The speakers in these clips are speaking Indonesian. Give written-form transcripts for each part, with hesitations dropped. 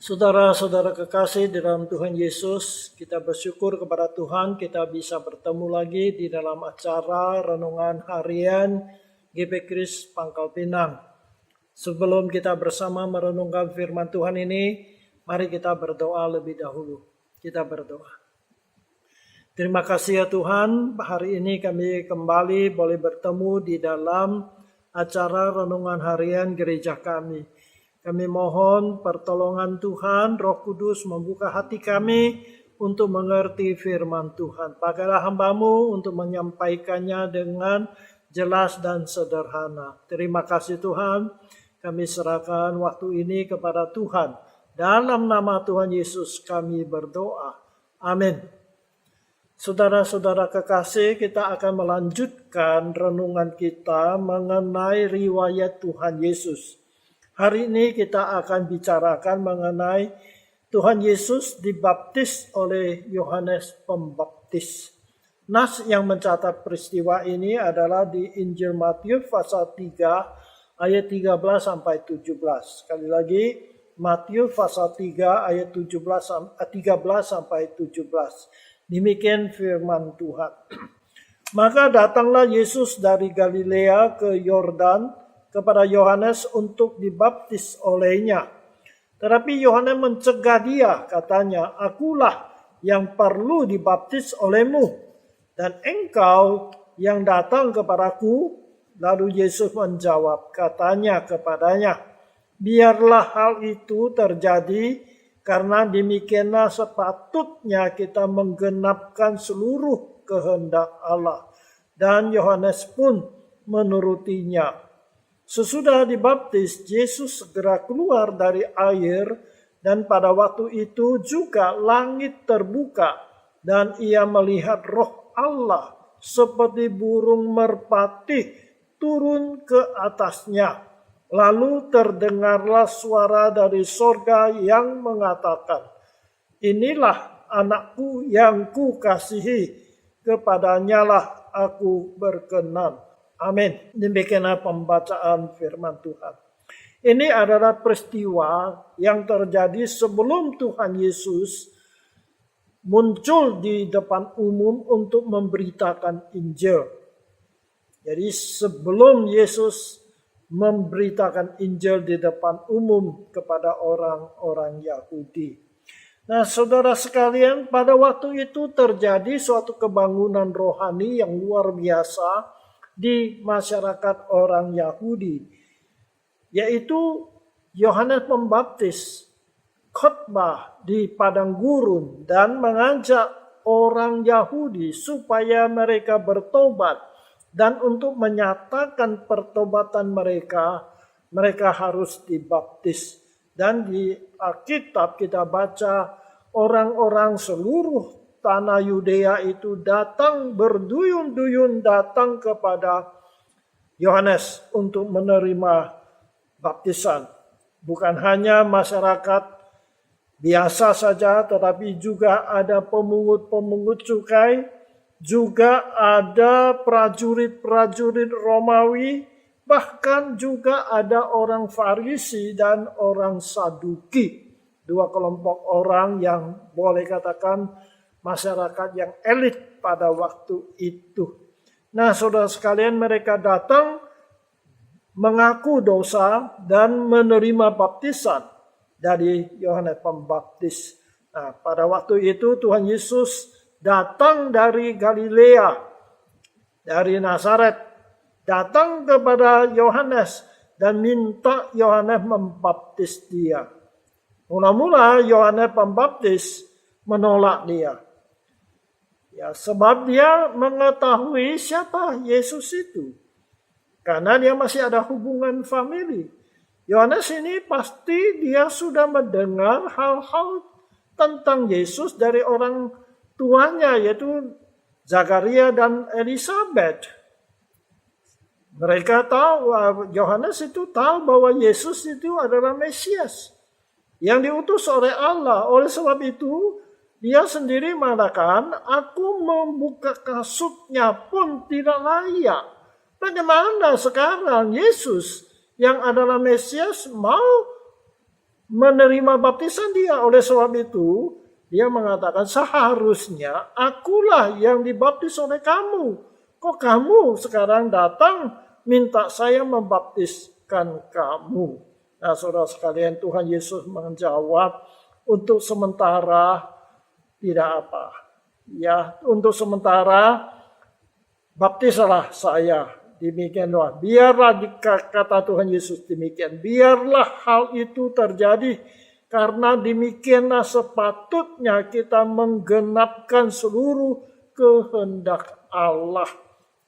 Saudara-saudara kekasih di dalam Tuhan Yesus, kita bersyukur kepada Tuhan kita bisa bertemu lagi di dalam acara Renungan Harian GP Kris Pangkal Pinang. Sebelum kita bersama merenungkan firman Tuhan ini, mari kita berdoa lebih dahulu. Kita berdoa. Terima kasih ya Tuhan, hari ini kami kembali boleh bertemu di dalam acara Renungan Harian gereja kami. Kami mohon pertolongan Tuhan, Roh Kudus membuka hati kami untuk mengerti firman Tuhan. Pakailah hamba-Mu untuk menyampaikannya dengan jelas dan sederhana. Terima kasih Tuhan, kami serahkan waktu ini kepada Tuhan. Dalam nama Tuhan Yesus kami berdoa. Amin. Saudara-saudara kekasih, kita akan melanjutkan renungan kita mengenai riwayat Tuhan Yesus. Hari ini kita akan bicarakan mengenai Tuhan Yesus dibaptis oleh Yohanes Pembaptis. Nas yang mencatat peristiwa ini adalah di Injil Matius pasal 3 ayat 13 sampai 17. Sekali lagi, Matius pasal 3 ayat 13 sampai 17. Demikian firman Tuhan. Maka datanglah Yesus dari Galilea ke Yordan kepada Yohanes untuk dibaptis olehnya. Tetapi Yohanes mencegah dia, katanya, "Akulah yang perlu dibaptis olehmu, dan engkau yang datang kepadaku." Lalu Yesus menjawab, katanya kepadanya, "Biarlah hal itu terjadi, karena demikianlah sepatutnya kita menggenapkan seluruh kehendak Allah." Dan Yohanes pun menurutinya. Sesudah dibaptis, Yesus segera keluar dari air, dan pada waktu itu juga langit terbuka, dan ia melihat Roh Allah seperti burung merpati turun ke atasnya. Lalu terdengarlah suara dari sorga yang mengatakan, "Inilah anakku yang kukasihi, kepadanyalah aku berkenan." Amin. Demikianlah pembacaan firman Tuhan. Ini adalah peristiwa yang terjadi sebelum Tuhan Yesus muncul di depan umum untuk memberitakan Injil. Jadi sebelum Yesus memberitakan Injil di depan umum kepada orang-orang Yahudi. Nah, saudara sekalian, pada waktu itu terjadi suatu kebangunan rohani yang luar biasa di masyarakat orang Yahudi, yaitu Yohanes Pembaptis khotbah di padang gurun dan mengajak orang Yahudi supaya mereka bertobat, dan untuk menyatakan pertobatan mereka harus dibaptis. Dan di Alkitab kita baca orang-orang seluruh tanah Yudea itu datang berduyun-duyun datang kepada Yohanes untuk menerima baptisan. Bukan hanya masyarakat biasa saja, tetapi juga ada pemungut-pemungut cukai, juga ada prajurit-prajurit Romawi, bahkan juga ada orang Farisi dan orang Saduki. Dua kelompok orang yang boleh katakan masyarakat yang elit pada waktu itu. Nah, saudara sekalian, mereka datang mengaku dosa dan menerima baptisan dari Yohanes Pembaptis. Nah, pada waktu itu Tuhan Yesus datang dari Galilea, dari Nazaret, datang kepada Yohanes dan minta Yohanes membaptis dia. Mula-mula Yohanes Pembaptis menolak dia. Ya, sebab dia mengetahui siapa Yesus itu. Karena dia masih ada hubungan famili. Yohanes ini pasti dia sudah mendengar hal-hal tentang Yesus dari orang tuanya, yaitu Zakaria dan Elizabeth. Mereka tahu, Yohanes itu tahu bahwa Yesus itu adalah Mesias yang diutus oleh Allah. Oleh sebab itu, dia sendiri mengatakan, "Aku membuka kasutnya pun tidak layak." Bagaimana sekarang Yesus yang adalah Mesias mau menerima baptisan dia. Oleh sebab itu, dia mengatakan seharusnya akulah yang dibaptis oleh kamu. Kok kamu sekarang datang minta saya membaptiskan kamu? Nah, saudara sekalian, Tuhan Yesus menjawab, untuk sementara tidak apa. Ya, untuk sementara baptislah saya. Demikianlah. Biarlah kata Tuhan Yesus demikian. Biarlah hal itu terjadi. Karena demikianlah sepatutnya kita menggenapkan seluruh kehendak Allah.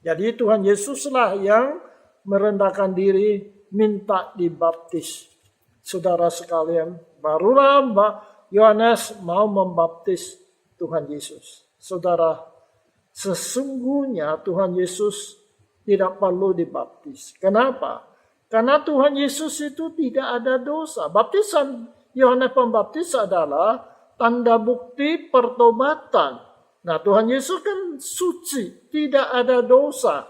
Jadi Tuhan Yesuslah yang merendahkan diri minta dibaptis. Saudara sekalian, barulah Mbak Yohanes mau membaptis Tuhan Yesus. Saudara, sesungguhnya Tuhan Yesus tidak perlu dibaptis. Kenapa? Karena Tuhan Yesus itu tidak ada dosa. Baptisan Yohanes Pembaptis adalah tanda bukti pertobatan. Nah, Tuhan Yesus kan suci, tidak ada dosa.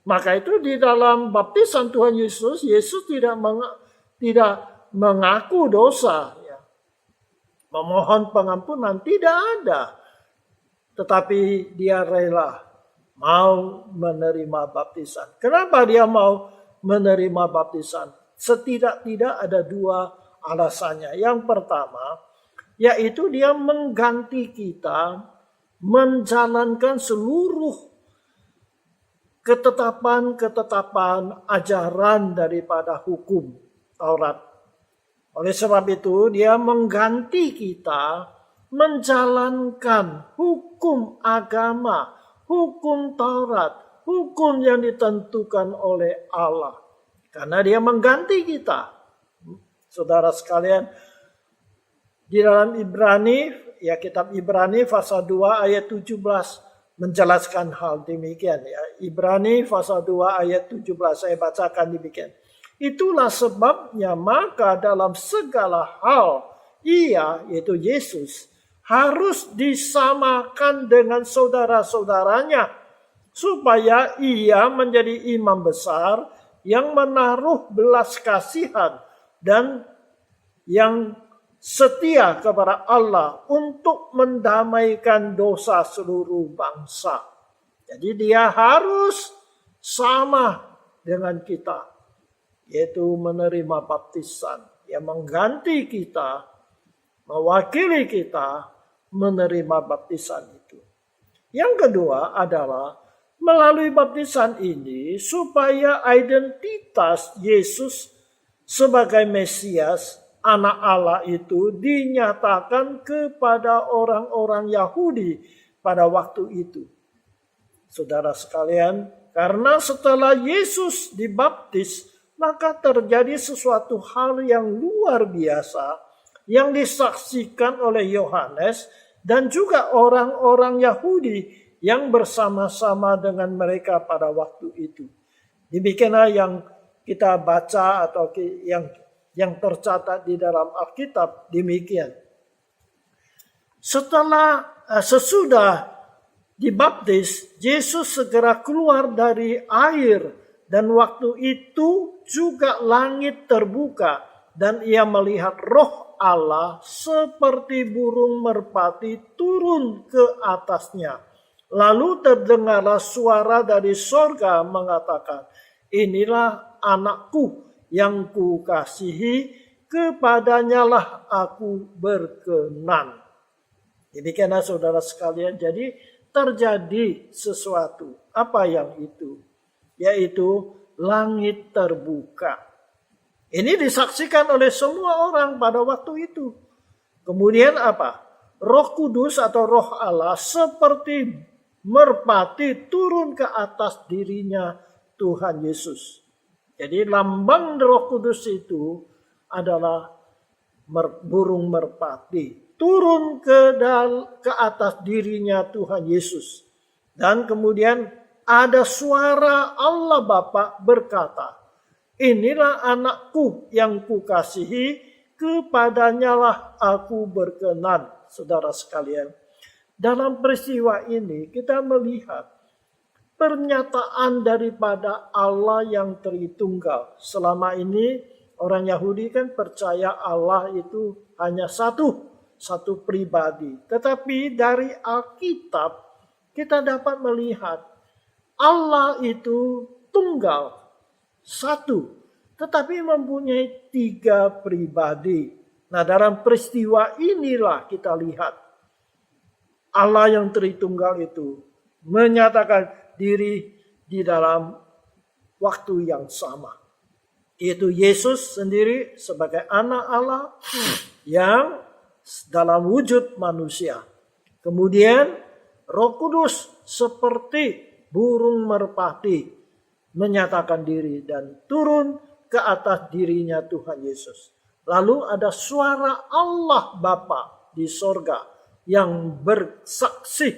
Maka itu di dalam baptisan Tuhan Yesus, Yesus tidak mengaku dosa. Ya. Memohon pengampunan, tidak ada. Tetapi dia rela mau menerima baptisan. Kenapa dia mau menerima baptisan? Setidak-tidak ada dua alasannya. Yang pertama, yaitu dia mengganti kita menjalankan seluruh ketetapan-ketetapan ajaran daripada hukum Taurat. Oleh sebab itu, dia mengganti kita menjalankan hukum agama, hukum Taurat, hukum yang ditentukan oleh Allah. Karena dia mengganti kita. Saudara sekalian, di dalam Ibrani, ya kitab Ibrani pasal 2 ayat 17 menjelaskan hal demikian. Ya. Ibrani pasal 2 ayat 17 saya bacakan demikian. Itulah sebabnya maka dalam segala hal ia, yaitu Yesus, harus disamakan dengan saudara-saudaranya supaya ia menjadi imam besar yang menaruh belas kasihan dan yang setia kepada Allah untuk mendamaikan dosa seluruh bangsa. Jadi dia harus sama dengan kita, yaitu menerima baptisan yang mengganti kita, mewakili kita menerima baptisan itu. Yang kedua adalah melalui baptisan ini supaya identitas Yesus sebagai Mesias, Anak Allah itu dinyatakan kepada orang-orang Yahudi pada waktu itu. Saudara sekalian, karena setelah Yesus dibaptis, maka terjadi sesuatu hal yang luar biasa yang disaksikan oleh Yohanes dan juga orang-orang Yahudi yang bersama-sama dengan mereka pada waktu itu. Demikianlah yang kita baca atau yang tercatat di dalam Alkitab demikian. Sesudah dibaptis, Yesus segera keluar dari air dan waktu itu juga langit terbuka dan ia melihat Roh Allah seperti burung merpati turun ke atasnya. Lalu terdengarlah suara dari sorga mengatakan, inilah anakku yang kukasihi, kepadanyalah aku berkenan. Demikianlah saudara sekalian, jadi terjadi sesuatu. Apa yang itu? Yaitu langit terbuka. Ini disaksikan oleh semua orang pada waktu itu. Kemudian apa? Roh Kudus atau Roh Allah seperti merpati turun ke atas dirinya Tuhan Yesus. Jadi lambang Roh Kudus itu adalah burung merpati. Turun ke atas dirinya Tuhan Yesus. Dan kemudian ada suara Allah Bapa berkata, inilah anakku yang kukasihi, kepadanyalah aku berkenan. Saudara sekalian, dalam peristiwa ini kita melihat pernyataan daripada Allah yang Tritunggal. Selama ini Orang Yahudi kan percaya Allah itu hanya satu pribadi. Tetapi dari Alkitab kita dapat melihat Allah itu tunggal, satu, tetapi mempunyai 3 pribadi. Nah, dalam peristiwa inilah kita lihat Allah yang Tritunggal itu menyatakan diri di dalam waktu yang sama. Yaitu Yesus sendiri sebagai anak Allah yang dalam wujud manusia. Kemudian Roh Kudus seperti burung merpati menyatakan diri dan turun ke atas dirinya Tuhan Yesus. Lalu ada suara Allah Bapa di sorga yang bersaksi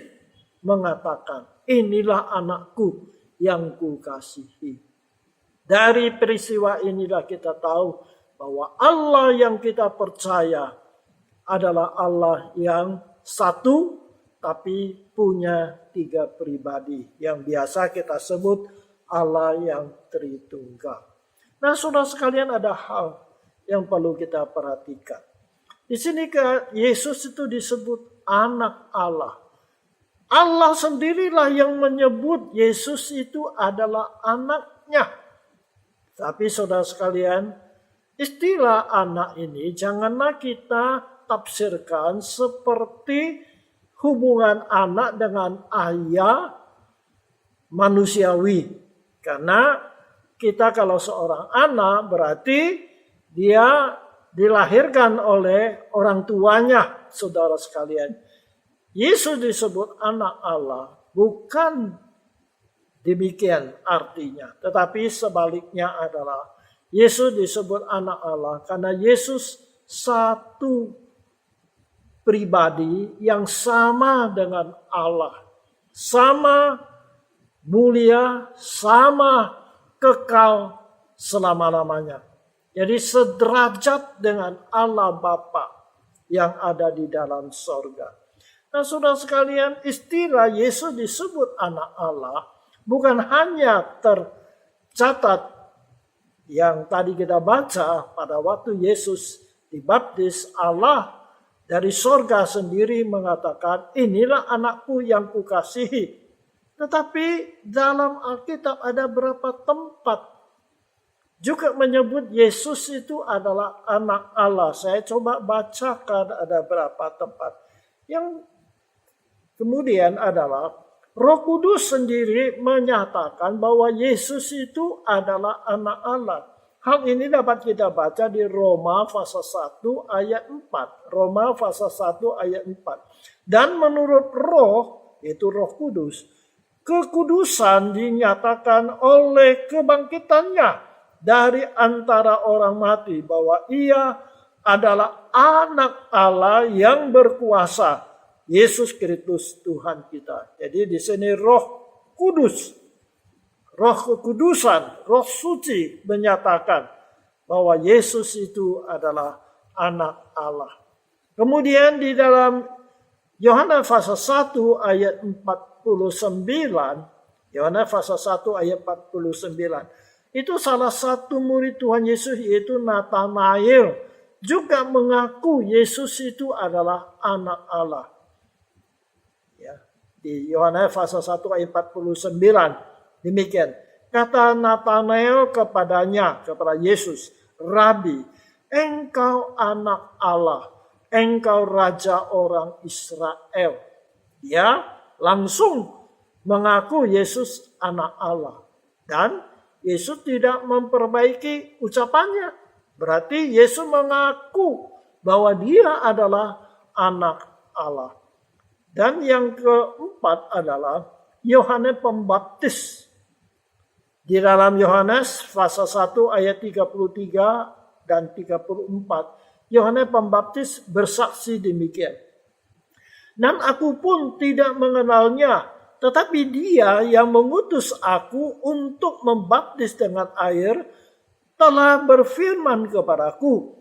mengatakan, inilah anakku yang kukasihi. Dari peristiwa inilah kita tahu bahwa Allah yang kita percaya adalah Allah yang satu tapi punya 3 pribadi yang biasa kita sebut Allah yang Tritunggal. Nah, saudara sekalian, ada hal yang perlu kita perhatikan. Di sini Yesus itu disebut anak Allah. Allah sendirilah yang menyebut Yesus itu adalah anaknya. Tapi saudara sekalian, istilah anak ini janganlah kita tafsirkan seperti hubungan anak dengan ayah manusiawi. Karena kita kalau seorang anak berarti dia dilahirkan oleh orang tuanya, saudara sekalian. Yesus disebut anak Allah bukan demikian artinya. Tetapi sebaliknya adalah Yesus disebut anak Allah karena Yesus satu pribadi yang sama dengan Allah. Sama mulia, sama kekal selama-lamanya. Jadi sederajat dengan Allah Bapa yang ada di dalam sorga. Nah, saudara sekalian, istilah Yesus disebut anak Allah bukan hanya tercatat yang tadi kita baca pada waktu Yesus dibaptis, Allah dari sorga sendiri mengatakan, inilah anakku yang kukasihi. Tetapi dalam Alkitab ada beberapa tempat juga menyebut Yesus itu adalah anak Allah. Saya coba bacakan ada berapa tempat. Yang kemudian adalah Roh Kudus sendiri menyatakan bahwa Yesus itu adalah anak Allah. Hal ini dapat kita baca di Roma pasal 1 ayat 4. Roma pasal 1 ayat 4. Dan menurut Roh, itu Roh Kudus, kekudusan dinyatakan oleh kebangkitannya dari antara orang mati bahwa ia adalah anak Allah yang berkuasa, Yesus Kristus Tuhan kita. Jadi di sini Roh Kudus, Roh kekudusan, Roh suci menyatakan bahwa Yesus itu adalah anak Allah. Kemudian di dalam Yohanes pasal 1 ayat 49, Yohanes pasal 1 ayat 49, itu salah satu murid Tuhan Yesus yaitu Nathanael juga mengaku Yesus itu adalah anak Allah. Ya, di Yohanes pasal 1 ayat 49 demikian. Kata Nathanael kepada Yesus, Rabi, engkau anak Allah, engkau raja orang Israel. Dia langsung mengaku Yesus anak Allah. Dan Yesus tidak memperbaiki ucapannya. Berarti Yesus mengaku bahwa dia adalah anak Allah. Dan yang keempat adalah Yohanes Pembaptis. Di dalam Yohanes pasal 1 ayat 33 dan 34. Yohanes Pembaptis bersaksi demikian. Dan aku pun tidak mengenalnya. Tetapi dia yang mengutus aku untuk membaptis dengan air telah berfirman kepadaku,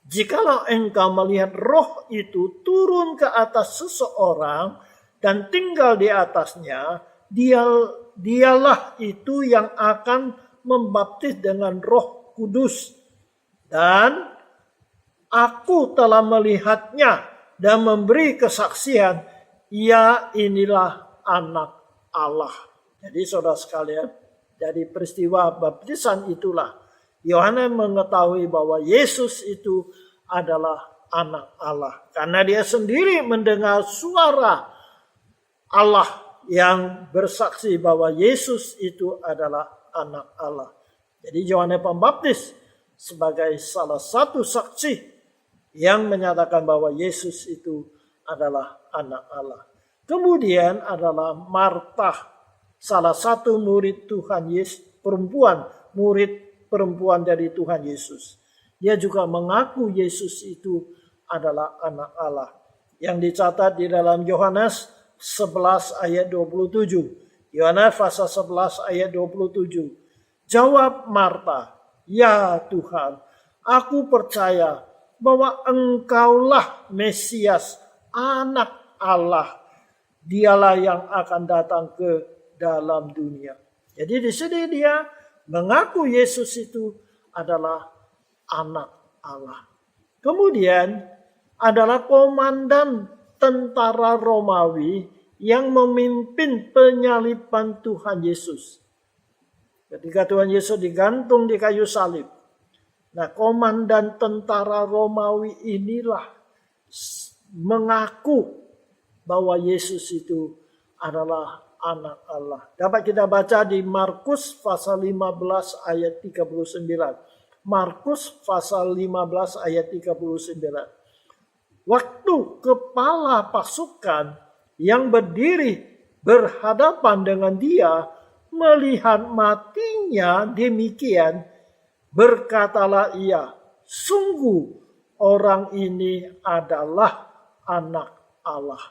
jikalau engkau melihat roh itu turun ke atas seseorang dan tinggal di atasnya, dialah itu yang akan membaptis dengan Roh Kudus Dan aku telah melihatnya dan memberi kesaksian, ia inilah anak Allah. Jadi saudara sekalian, dari peristiwa baptisan itulah Yohanes mengetahui bahwa Yesus itu adalah anak Allah. Karena dia sendiri mendengar suara Allah yang bersaksi bahwa Yesus itu adalah anak Allah. Jadi Yohanes Pembaptis sebagai salah satu saksi yang menyatakan bahwa Yesus itu adalah anak Allah. Kemudian adalah Marta, salah satu murid Tuhan Yesus, murid perempuan dari Tuhan Yesus. Dia juga mengaku Yesus itu adalah anak Allah. Yang dicatat di dalam Yohanes 11 ayat 27. Yohanes pasal 11 ayat 27. Jawab Marta, "Ya Tuhan, aku percaya bahwa Engkaulah Mesias, anak Allah. Dialah yang akan datang ke dalam dunia." Jadi di sini dia mengaku Yesus itu adalah anak Allah. Kemudian adalah komandan tentara Romawi yang memimpin penyaliban Tuhan Yesus. Ketika Tuhan Yesus digantung di kayu salib. Nah, komandan tentara Romawi inilah mengaku bahwa Yesus itu adalah anak Allah. Dapat kita baca di Markus pasal 15 ayat 39. Markus pasal 15 ayat 39. Waktu kepala pasukan yang berdiri berhadapan dengan dia melihat matinya demikian, berkatalah ia, "Sungguh orang ini adalah anak Allah."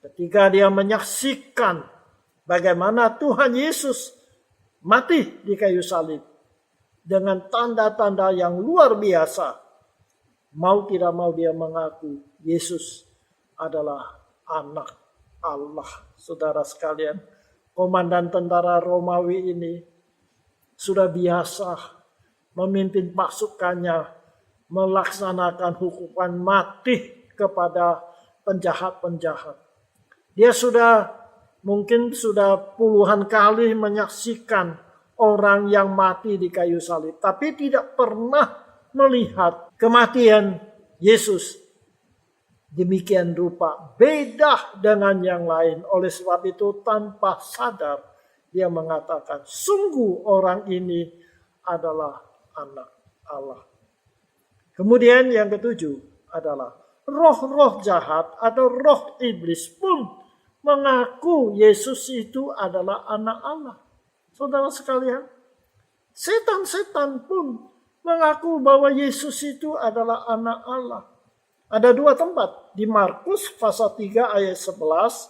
Ketika dia menyaksikan bagaimana Tuhan Yesus mati di kayu salib dengan tanda-tanda yang luar biasa, mau tidak mau dia mengaku Yesus adalah anak Allah. Saudara sekalian, komandan tentara Romawi ini sudah biasa memimpin pasukannya melaksanakan hukuman mati kepada penjahat-penjahat. Dia mungkin sudah puluhan kali menyaksikan orang yang mati di kayu salib, tapi tidak pernah melihat kematian Yesus demikian rupa, beda dengan yang lain. Oleh sebab itu tanpa sadar dia mengatakan, "Sungguh orang ini adalah anak Allah." Kemudian yang ketujuh adalah roh-roh jahat atau roh iblis pun mengaku Yesus itu adalah anak Allah. Saudara sekalian, setan-setan pun mengaku bahwa Yesus itu adalah anak Allah. Ada dua tempat, di Markus pasal 3 ayat 11,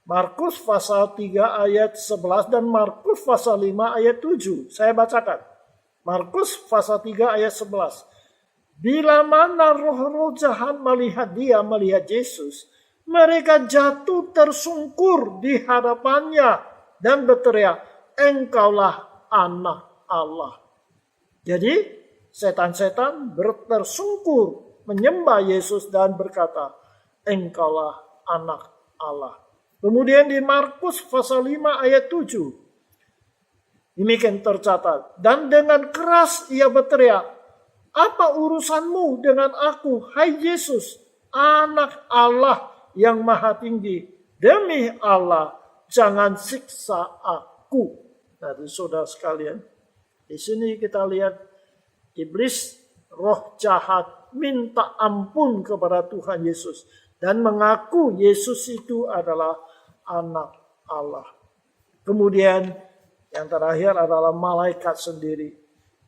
Markus pasal 3 ayat 11 dan Markus pasal 5 ayat 7. Saya bacakan. Markus pasal 3 ayat 11. Bila mana roh-roh jahat melihat Yesus, mereka jatuh tersungkur di hadapannya dan berteriak, "Engkaulah anak Allah." Jadi setan-setan tersungkur menyembah Yesus dan berkata, "Engkaulah anak Allah." Kemudian di Markus pasal 5 ayat 7. Demikian tercatat. Dan dengan keras ia berteriak, "Apa urusanmu dengan aku, hai Yesus, anak Allah yang maha tinggi? Demi Allah, jangan siksa aku." Nah, saudara sekalian, di sini kita lihat iblis, roh jahat, minta ampun kepada Tuhan Yesus dan mengaku Yesus itu adalah anak Allah. Kemudian yang terakhir adalah malaikat sendiri.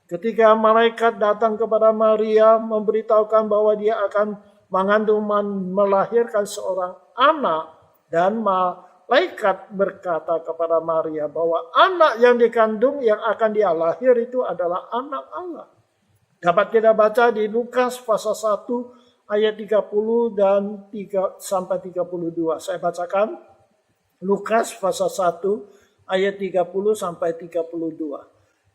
Ketika malaikat datang kepada Maria memberitahukan bahwa dia akan mengandung melahirkan seorang anak, dan malaikat berkata kepada Maria bahwa anak yang dikandung yang akan dia lahir itu adalah anak Allah. Dapat kita baca di Lukas pasal 1 ayat 30 dan 3 sampai 32. Saya bacakan Lukas pasal 1 ayat 30 sampai 32.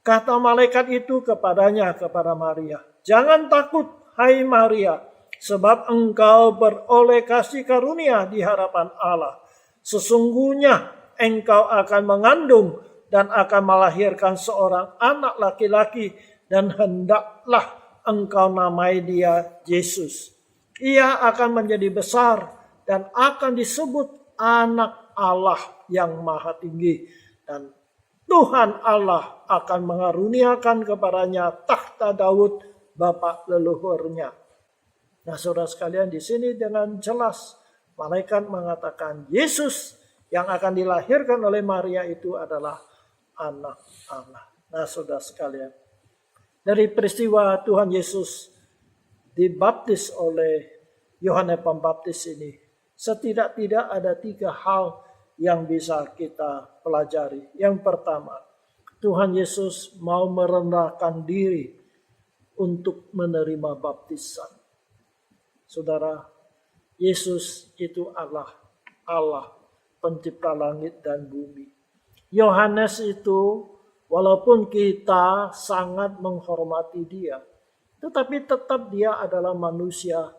Kata malaikat itu kepadanya, kepada Maria, "Jangan takut, hai Maria, sebab engkau beroleh kasih karunia di hadapan Allah. Sesungguhnya engkau akan mengandung dan akan melahirkan seorang anak laki-laki, dan hendaklah engkau namai dia Yesus. Ia akan menjadi besar dan akan disebut Anak Allah yang Maha Tinggi. Dan Tuhan Allah akan mengaruniakan kepadanya takhta Daud bapa leluhurnya." Nah, saudara sekalian, di sini dengan jelas malaikat mengatakan Yesus yang akan dilahirkan oleh Maria itu adalah Anak Allah. Nah, saudara sekalian, dari peristiwa Tuhan Yesus dibaptis oleh Yohanes Pembaptis ini, setidak-tidak ada 3 hal yang bisa kita pelajari. Yang pertama, Tuhan Yesus mau merendahkan diri untuk menerima baptisan. Saudara, Yesus itu Allah pencipta langit dan bumi. Yohanes itu walaupun kita sangat menghormati dia, tetapi tetap dia adalah manusia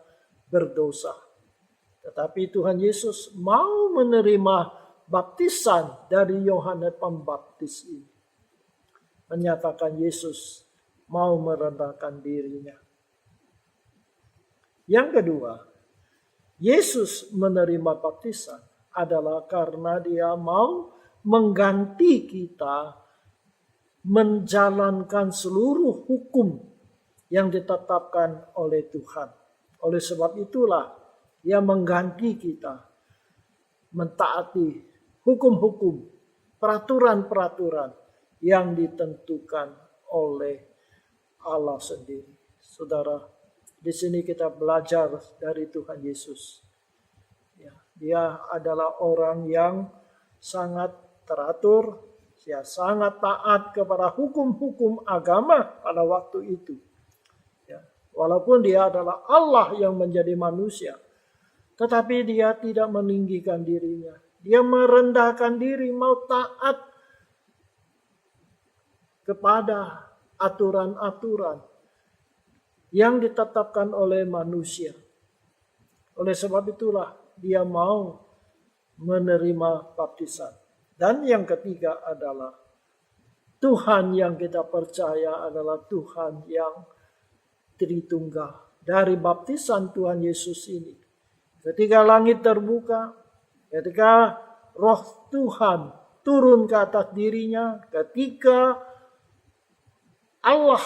berdosa. Tetapi Tuhan Yesus mau menerima baptisan dari Yohanes Pembaptis ini. Menyatakan Yesus mau merendahkan dirinya. Yang kedua, Yesus menerima baptisan adalah karena dia mau mengganti kita menjalankan seluruh hukum yang ditetapkan oleh Tuhan. Oleh sebab itulah dia mengganti kita mentaati hukum-hukum, peraturan-peraturan yang ditentukan oleh Allah sendiri. Saudara, di sini kita belajar dari Tuhan Yesus. Ya, dia adalah orang yang sangat teratur, dia sangat taat kepada hukum-hukum agama pada waktu itu. Ya, walaupun dia adalah Allah yang menjadi manusia, tetapi dia tidak meninggikan dirinya. Dia merendahkan diri, mau taat kepada aturan-aturan yang ditetapkan oleh manusia. Oleh sebab itulah dia mau menerima baptisan. Dan yang ketiga adalah Tuhan yang kita percaya adalah Tuhan yang Tritunggal. Dari baptisan Tuhan Yesus ini, ketika langit terbuka, ketika Roh Tuhan turun ke atas dirinya, ketika Allah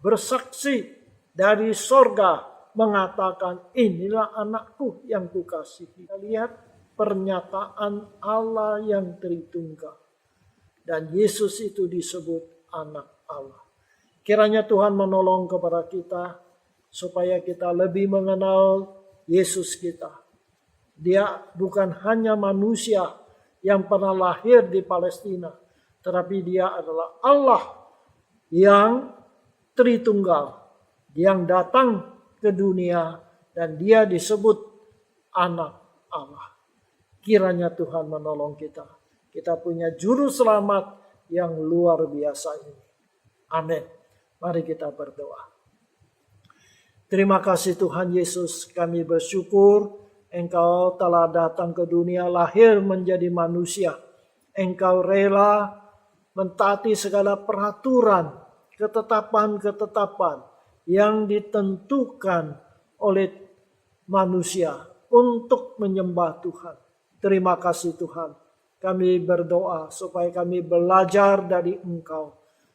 bersaksi dari sorga mengatakan, "Inilah anakku yang kukasihi." Kita lihat pernyataan Allah yang Tritunggal. Dan Yesus itu disebut Anak Allah. Kiranya Tuhan menolong kepada kita supaya kita lebih mengenal Yesus kita. Dia bukan hanya manusia yang pernah lahir di Palestina, tetapi dia adalah Allah yang Tritunggal, yang datang ke dunia, dan dia disebut Anak Allah. Kiranya Tuhan menolong kita. Kita punya juru selamat yang luar biasa ini. Amin. Mari kita berdoa. Terima kasih Tuhan Yesus, kami bersyukur Engkau telah datang ke dunia, lahir menjadi manusia. Engkau rela mentaati segala peraturan, ketetapan-ketetapan yang ditentukan oleh manusia untuk menyembah Tuhan. Terima kasih Tuhan. Kami berdoa supaya kami belajar dari Engkau,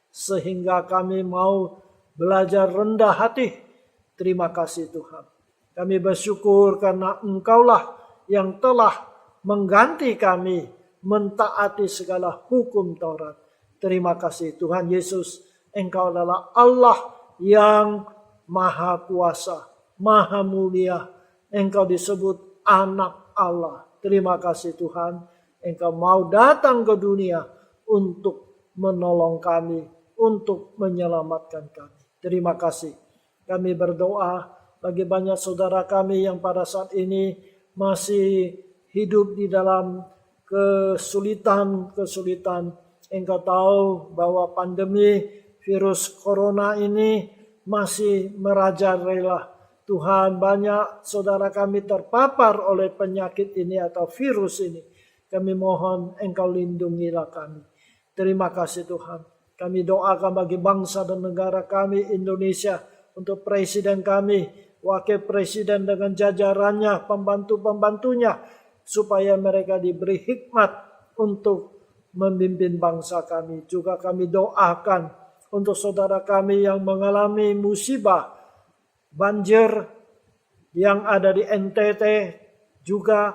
sehingga kami mau belajar rendah hati. Terima kasih Tuhan. Kami bersyukur karena Engkaulah yang telah mengganti kami mentaati segala hukum Taurat. Terima kasih Tuhan Yesus. Engkau adalah Allah yang Maha Kuasa, Maha Mulia. Engkau disebut Anak Allah. Terima kasih Tuhan, Engkau mau datang ke dunia untuk menolong kami, untuk menyelamatkan kami. Terima kasih. Kami berdoa bagi banyak saudara kami yang pada saat ini masih hidup di dalam kesulitan-kesulitan. Engkau tahu bahwa pandemi virus corona ini masih merajalela. Tuhan, banyak saudara kami terpapar oleh penyakit ini atau virus ini. Kami mohon Engkau lindungilah kami. Terima kasih Tuhan. Kami doakan bagi bangsa dan negara kami Indonesia, untuk presiden kami, wakil presiden dengan jajarannya, pembantu-pembantunya, supaya mereka diberi hikmat untuk memimpin bangsa kami. Juga kami doakan untuk saudara kami yang mengalami musibah banjir yang ada di NTT, juga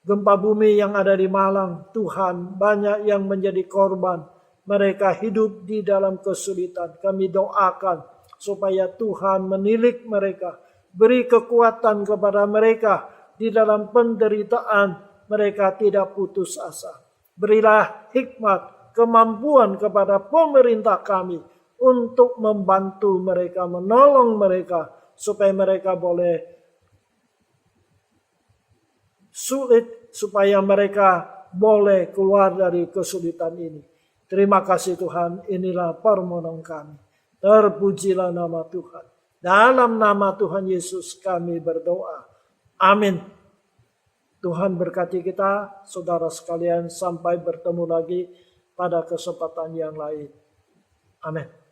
gempa bumi yang ada di Malang. Tuhan, banyak yang menjadi korban. Mereka hidup di dalam kesulitan. Kami doakan supaya Tuhan menilik mereka, beri kekuatan kepada mereka di dalam penderitaan. Mereka tidak putus asa. Berilah hikmat, kemampuan kepada pemerintah kami untuk membantu mereka, menolong mereka, supaya mereka boleh supaya mereka boleh keluar dari kesulitan ini. Terima kasih Tuhan, inilah permohonan kami. Terpujilah nama Tuhan. Dalam nama Tuhan Yesus kami berdoa. Amin. Tuhan berkati kita, saudara sekalian, sampai bertemu lagi pada kesempatan yang lain. Amin.